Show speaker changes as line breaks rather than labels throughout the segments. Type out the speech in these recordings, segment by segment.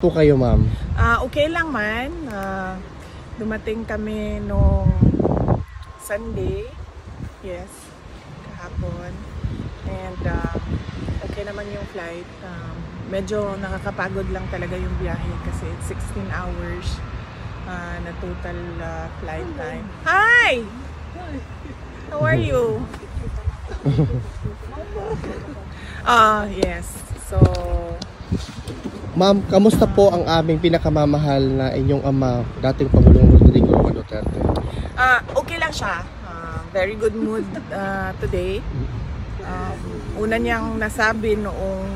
po kayo, ma'am?
Okay lang man. Dumating kami nung Sunday. Yes, kahapon. And okay naman yung flight. Medyo nakakapagod lang talaga yung biyahe kasi it's 16 hours na total flight time. Hi! How are you? Yes. So,
ma'am, kamusta po ang aming pinakamamahal na inyong ama, dating Pangulong Rodrigo Duterte?
Okay lang siya. Very good mood today. Una niyang nasabi noong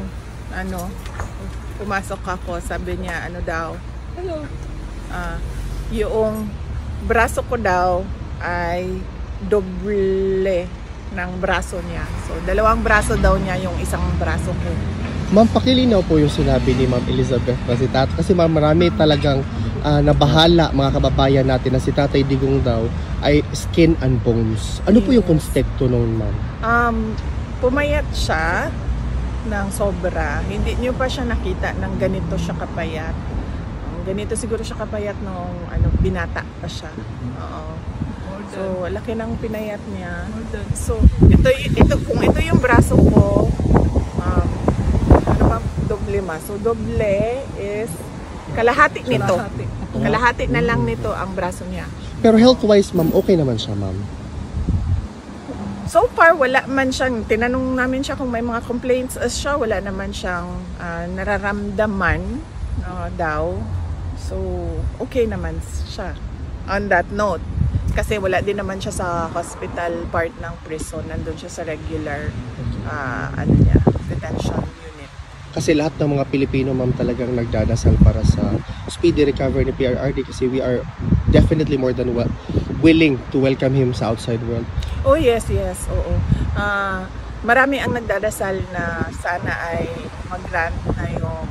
pumasok ako, sabi niya daw, yung braso ko daw ay doble ng braso niya. So, dalawang braso daw niya yung isang braso ko.
Ma'am, pakilinaw po yung sinabi ni Ma'am Elizabeth kasi ma'am, marami talagang nabahala mga kababayan natin na si Tatay Digong daw ay skin and bones. Ano po yung konsepto noon, ma'am?
Pumayat siya ng sobra. Hindi niyo pa siya nakita ng ganito siya kapayat. Ganito siguro siya kapayat nung binata pa siya. Oo. So, laki ng pinayat niya. So, ito kung ito yung braso ko, doble ma. So, doble is kalahati nito. Kalahati na lang nito ang braso niya.
Pero health-wise, ma'am, okay naman siya, ma'am?
So far, wala man siyang, tinanong namin siya kung may mga complaints siya, wala naman siyang nararamdaman daw. So, okay naman siya. On that note, kasi wala din naman siya sa hospital part ng prison, nandun siya sa regular detention unit.
Kasi lahat ng mga Pilipino, ma'am, talagang nagdadasal para sa speedy recovery ni PRRD kasi we are definitely more than willing to welcome him sa outside world.
Oh yes, oo. Marami ang nagdadasal na sana ay mag-grant na yung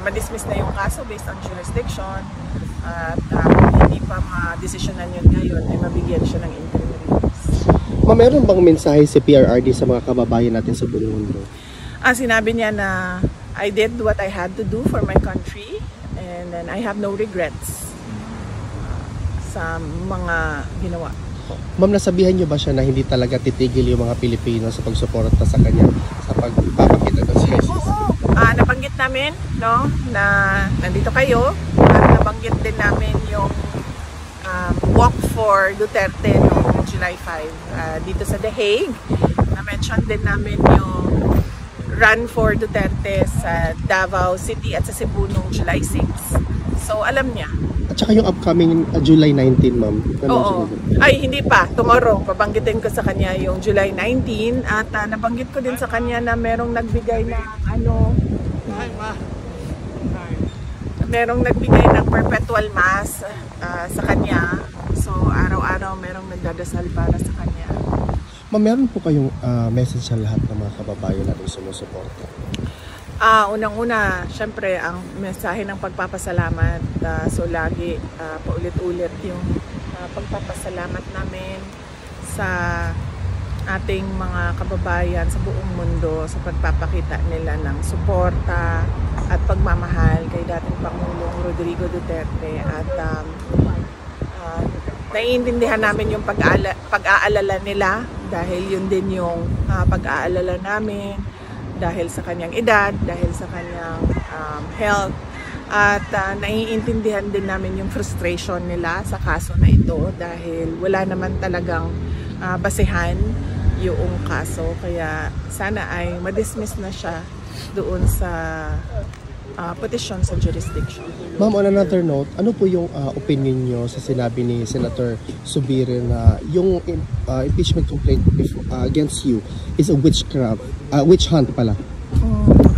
ma-dismiss na yung kaso based on jurisdiction at hindi pa ma-desisyonan yun ngayon ay mabigyan siya ng interim release.
Ma'am, meron bang mensahe si PRRD sa mga kababayan natin sa buong mundo?
Sinabi niya na I did what I had to do for my country and then I have no regrets sa mga ginawa ko.
Ma'am, nasabihan niyo ba siya na hindi talaga titigil yung mga Pilipino sa pagsuporta sa kanya sa pagpapakita ng ICC?
Oo. Nabanggit namin na nandito kayo. Nabanggit din namin yung walk for Duterte noong July 5 dito sa The Hague. Na-mention din namin yung run for Duterte sa Davao City at sa Cebu noong July 6. So, alam niya.
At saka yung upcoming July 19, ma'am.
Oo. Ay, hindi pa. Tomorrow, babanggitin ko sa kanya yung July 19. At nabanggit ko din sa kanya na merong nagbigay na merong nagbigay ng perpetual mass sa kanya. So, araw-araw merong nagdadasal para sa kanya.
Ma'am, meron po kayong message sa lahat ng mga kababayan natin sumusuporta?
Unang-una, syempre, ang mensahe ng pagpapasalamat. So, lagi paulit-ulit yung pagpapasalamat namin sa ating mga kababayan sa buong mundo sa pagpapakita nila ng suporta at pagmamahal kay dating Pangulong Rodrigo Duterte. At naiintindihan namin yung pag-aalala nila dahil yun din yung pag-aalala namin dahil sa kanyang edad, dahil sa kanyang health. At naiintindihan din namin yung frustration nila sa kaso na ito dahil wala naman talagang basehan yung kaso. Kaya sana ay ma-dismiss na siya doon sa petition sa jurisdiction.
Ma'am, on another note, ano po yung opinion nyo sa sinabi ni Senator Zubiri na yung impeachment complaint against you is a witch hunt pala?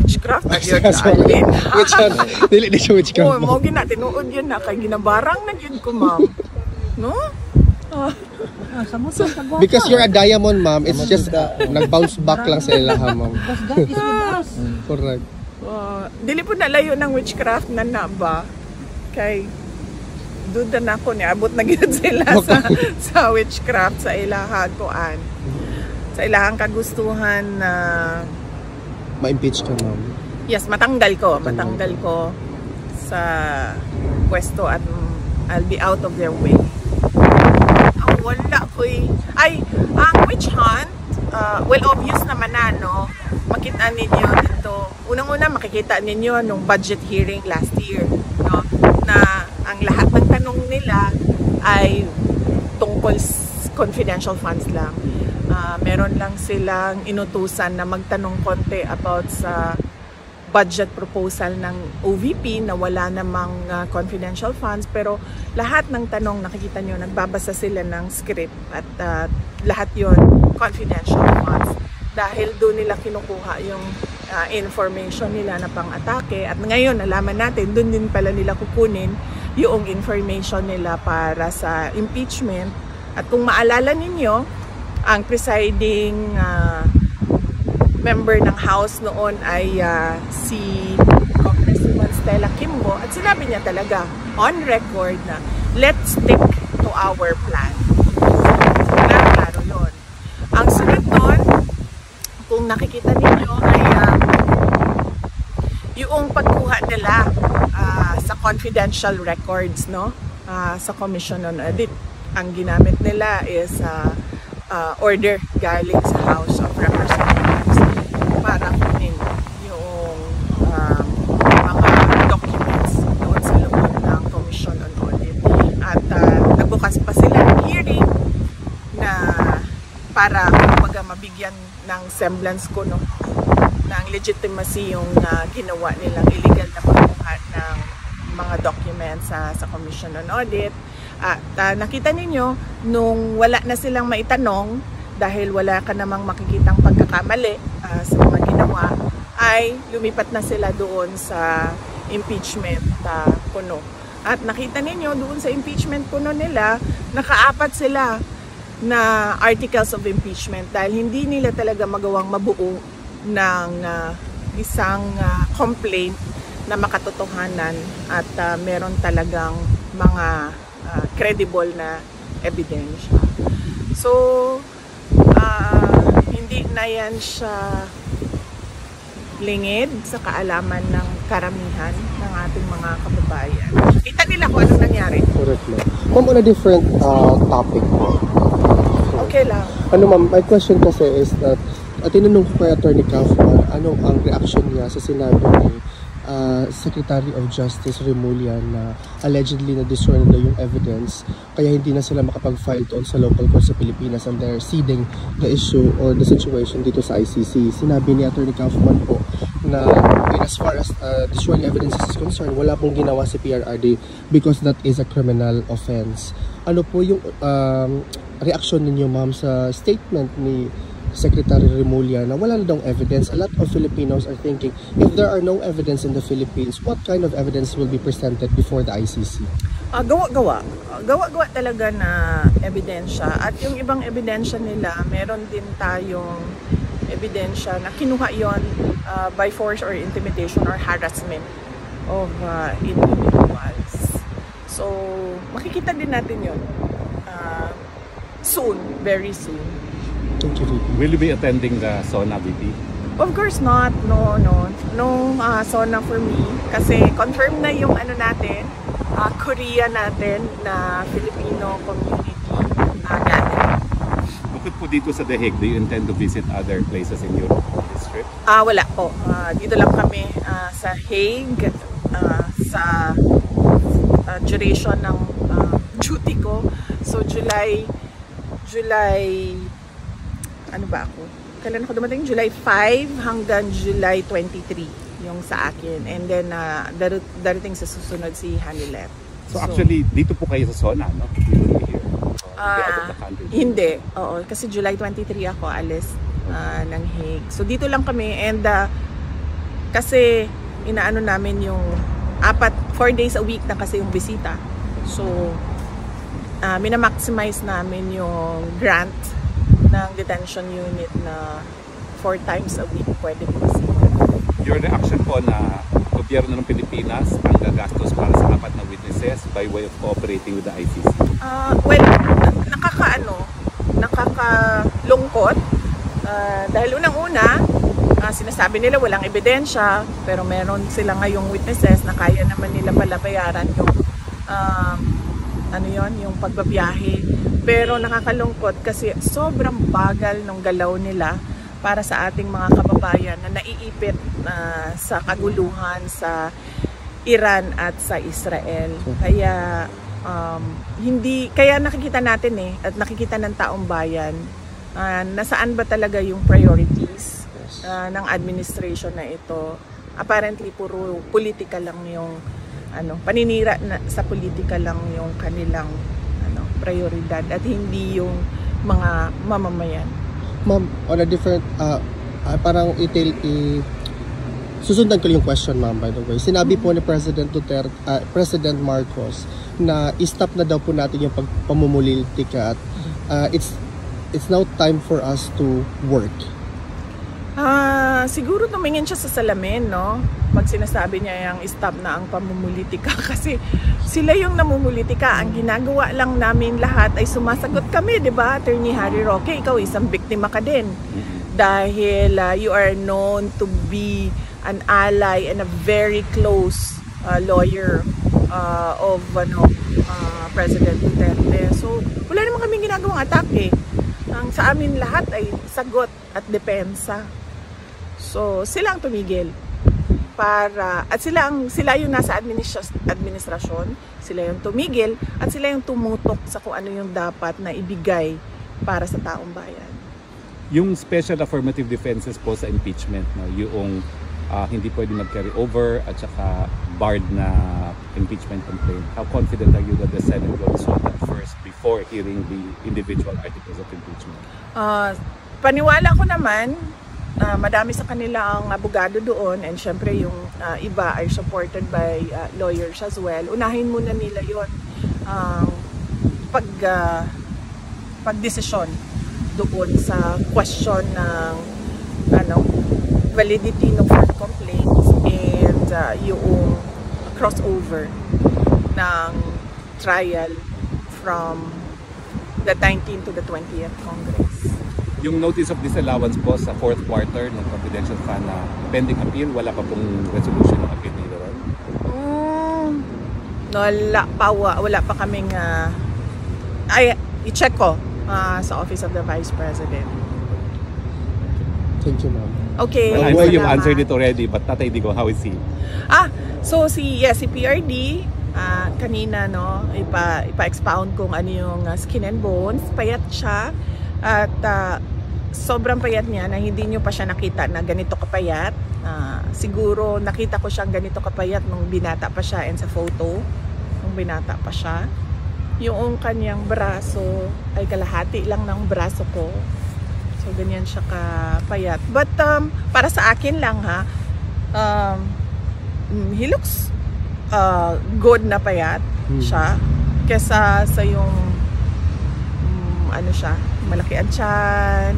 Witchcraft?
Witch hunt? Dili na siya witchcraft.
Oo, mo ginatinuod yun na kay ginabarang na yun ko, ma'am. No?
Because you're a diamond, ma'am, it's just nag-bounce back lang sa ilaha, ma'am. Correct.
Dili po nalayo ng witchcraft na ba? Kay duda na ako ni abot na gid sila sa witchcraft sa ilaha koan. Sa ilahang kagustuhan na
ma-impeach ka, ma'am.
Yes, matanggal ko sa pwesto at I'll be out of their way. Wala ko eh. Ay, ang witch hunt, well, obvious naman na, no? Makita ninyo dito. Unang-una, makikita ninyo nung budget hearing last year, no? Na ang lahat ng tanong nila ay tungkol confidential funds lang. Meron lang silang inutusan na magtanong konti about sa budget proposal ng OVP na wala namang confidential funds, pero lahat ng tanong nakikita nyo, nagbabasa sila ng script at lahat yon confidential funds dahil doon nila kinukuha yung information nila na pang-atake, at ngayon nalaman natin doon din pala nila kukunin yung information nila para sa impeachment. At kung maalala ninyo, ang presiding member ng House noon ay si Congresswoman Stella Kimbo, at sinabi niya talaga on record na let's stick to our plan. Klaro yun. Ang sunod doon, kung nakikita ninyo, ay yung pagkuha nila sa confidential records, no? Sa Commission on Audit. Ang ginamit nila is order galing sa House of Representatives para kunin yung mga documents doon sa loob ng Commission on Audit. At nagbukas pa sila ng hearing na para mabigyan ng semblance ko, no, ng legitimacy yung ginawa nilang illegal na pagkuha ng mga documents sa Commission on Audit. At nakita ninyo, nung wala na silang maitanong, dahil wala ka namang makikitang pagkakamali sa mga ginawa, ay lumipat na sila doon sa impeachment kuno. At nakita ninyo, doon sa impeachment kuno nila, nakaapat sila na articles of impeachment dahil hindi nila talaga magawang mabuo ng isang complaint na makatotohanan at meron talagang mga credible na ebidensya. So, hindi na yan siya lingid sa kaalaman ng karamihan ng ating mga kababayan. Kita nila kung anong nangyari.
Correct, ma'am. Ma'am, on a different topic po.
Okay lang.
Ano ma'am, my question kasi is that tinanong ko kay Attorney Kaufman ano ang reaction niya sa sinabi ni Secretary of Justice Remulla na allegedly na-destroy na yung evidence kaya hindi na sila makapag-file doon sa local court sa Pilipinas and they're ceding the issue or the situation dito sa ICC. Sinabi ni Attorney Kaufman po na as far as destroying evidence is concerned, wala pong ginawa si PRRD because that is a criminal offense. Ano po yung reaction ninyo, ma'am, sa statement ni Secretary Remulla na wala na daw evidence? A lot of Filipinos are thinking, if there are no evidence in the Philippines, what kind of evidence will be presented before the ICC?
Gawa-gawa talaga na ebidensya. At yung ibang ebidensya nila, meron din tayong ebidensya na kinuha yon by force or intimidation or harassment of individuals. So, makikita din natin yun soon, very soon.
Thank you, VP.
Will you be attending the SONA, VP?
Of course not. No SONA for me. Kasi confirm na yung ano natin, Korea natin na Filipino community gathering.
Bukod po dito sa The Hague, do you intend to visit other places in Europe on this trip?
Wala po. Dito lang kami sa Hague, sa duration ng duty ko. So July ano ba ako? Kailan ako dumating? July 5 hanggang July 23 yung sa akin. And then, darating sa susunod si Hanilet.
So actually, dito po kayo sa SONA, no? You will be here. Out of the country.
Hindi. Oo. Kasi July 23 ako alis ng Hague. So dito lang kami. And kasi inaano namin yung 4 days a week na kasi yung bisita. So, minamaximize namin yung grant ng detention unit na 4 times a week pwede bumisita.
Your reaction po na gobyerno ng Pilipinas ang gagastos para sa 4 na witnesses by way of cooperating with the ICC?
Well, nakakalungkot dahil unang-una sinasabi nila walang ebidensya pero meron sila ngayong witnesses na kaya naman nila pala bayaran yung ano yon, yung pagbabiyahe. Pero nakakalungkot kasi sobrang bagal ng galaw nila para sa ating mga kababayan na naiipit sa kaguluhan sa Iran at sa Israel. Kaya kaya nakikita natin at nakikita ng taong bayan nasaan ba talaga yung priorities ng administration na ito. Apparently puro politika lang yung paninira sa politika lang yung kanilang prioridad at hindi yung mga mamamayan.
Ma'am, on a different parang susundan ko yung question, ma'am, by the way. Sinabi po ni President President Marcos na i-stop na daw po natin yung pamumulitika at it's now time for us to work.
Siguro tumingin siya sa salamin, no? Pag sinasabi niya yung stop na ang pamumulitika kasi sila yung namumulitika. Ang ginagawa lang namin lahat ay sumasagot kami, di ba? Attorney Harry Roque, ikaw isang biktima ka din. Dahil you are known to be an ally and a very close lawyer of President Duterte. So, wala naman kaming ginagawang atake. Ang sa amin lahat ay sagot at depensa. So, sila ang tumigil at sila yung nasa administrasyon, sila yung tumigil at sila yung tumutok sa kung ano yung dapat na ibigay para sa taong bayan.
Yung special affirmative defenses po sa impeachment, no, yung hindi pwede mag-carry over at saka barred na impeachment complaint. How confident are you that the Senate will resolve that first before hearing the individual articles of impeachment?
Paniwala ko naman, madami sa kanila ang abogado doon and syempre yung iba ay supported by lawyers as well. Unahin muna nila yon pagdesisyon doon sa question ng validity ng court complaints and yung crossover ng trial from the 19th to the 20th Congress.
Yung notice of disallowance po sa fourth quarter ng confidential fund na pending appeal, wala pa pong resolution ng appeal nila ron?
Wala pa kaming i-check ko sa Office of the Vice President.
Thank you, ma'am.
Okay.
Well, I know you've answered it already, but Tatay Digong, how is he?
So si PRD, kanina ipa-expound kung ano yung skin and bones, payat siya at sobrang payat niya na hindi nyo pa siya nakita na ganito kapayat. Siguro nakita ko siyang ganito kapayat nung binata pa siya and sa photo nung binata pa siya. Yung kanyang braso ay kalahati lang ng braso ko. So ganyan siya kapayat. But para sa akin lang he looks good na payat siya kesa sa yung malaki ang tiyan,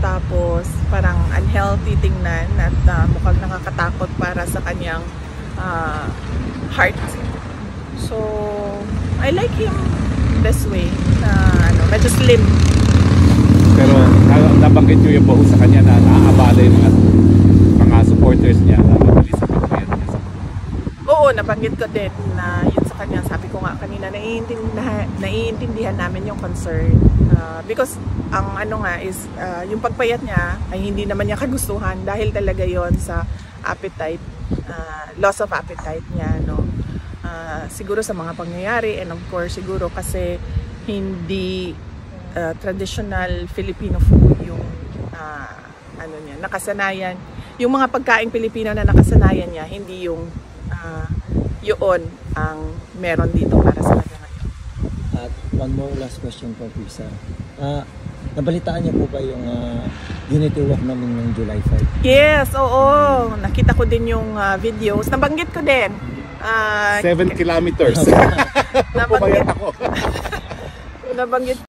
tapos parang unhealthy tingnan at mukhang nakakatakot para sa kanyang heart. So I like him this way na medyo slim.
Pero nabanggit nyo yung baho sa kanya na naaabala yung mga supporters niya na mabilis sa pagpayat niya sa
Oo, nabanggit ko din na yun sa kanya. Sabi ko nga kanina, naiintindihan namin yung concern. Because ang is yung pagpayat niya ay hindi naman niya kagustuhan dahil talaga yon sa appetite, loss of appetite niya, no? Siguro sa mga pangyayari and of course siguro kasi hindi traditional Filipino food yung niya, nakasanayan. Yung mga pagkaing Pilipino na nakasanayan niya, hindi yung yun ang meron dito para sa kanya ngayon.
At one more last question po, Pisa. Nabalitaan niyo po ba yung unity walk namin yung July 5?
Yes, oo. Nakita ko din yung videos. Nabanggit ko din.
7 kilometers.
Nabanggit ako. Nabanggit